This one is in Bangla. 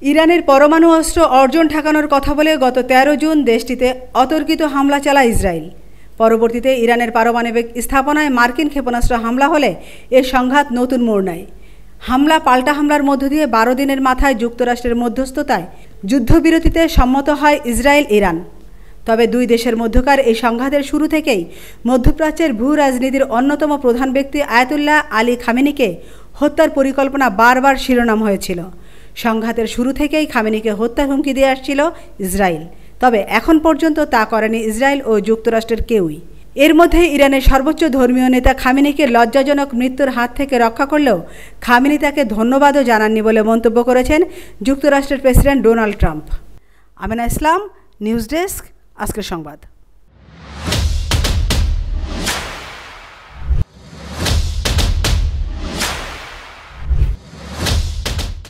ইরানের পরমাণু অস্ত্র অর্জন ঠেকানোর কথা বলে গত 13 জুন দেশটিতে অতর্কিত হামলা চালায় ইসরায়েল। পরবর্তীতে ইরানের পারমাণবিক স্থাপনায় মার্কিন ক্ষেপণাস্ত্র হামলা হলে এ সংঘাত নতুন মোড় নেয়। হামলা পাল্টা হামলার মধ্য দিয়ে 12 দিনের মাথায় যুক্তরাষ্ট্রের মধ্যস্থতায় যুদ্ধবিরতিতে সম্মত হয় ইসরায়েল ইরান। তবে দুই দেশের মধ্যকার এই সংঘাতের শুরু থেকেই মধ্যপ্রাচ্যের ভূ রাজনীতির অন্যতম প্রধান ব্যক্তি আয়াতুল্লাহ আলী খামেনিকে হত্যার পরিকল্পনা বারবার শিরোনাম হয়েছিল। সংঘাতের শুরু থেকেই খামেনিকে হত্যার হুমকি দিয়ে আসছিল ইসরায়েল, তবে এখন পর্যন্ত তা করেনি ইসরায়েল ও যুক্তরাষ্ট্রের কেউই। এর মধ্যে ইরানের সর্বোচ্চ ধর্মীয় নেতা খামেনিকে লজ্জাজনক মৃত্যুর হাত থেকে রক্ষা করলেও খামেনি তাকে ধন্যবাদও জানাননি বলে মন্তব্য করেছেন যুক্তরাষ্ট্রের প্রেসিডেন্ট ডোনাল্ড ট্রাম্প। আমেনা ইসলাম, নিউজ ডেস্ক, আজকের সংবাদ।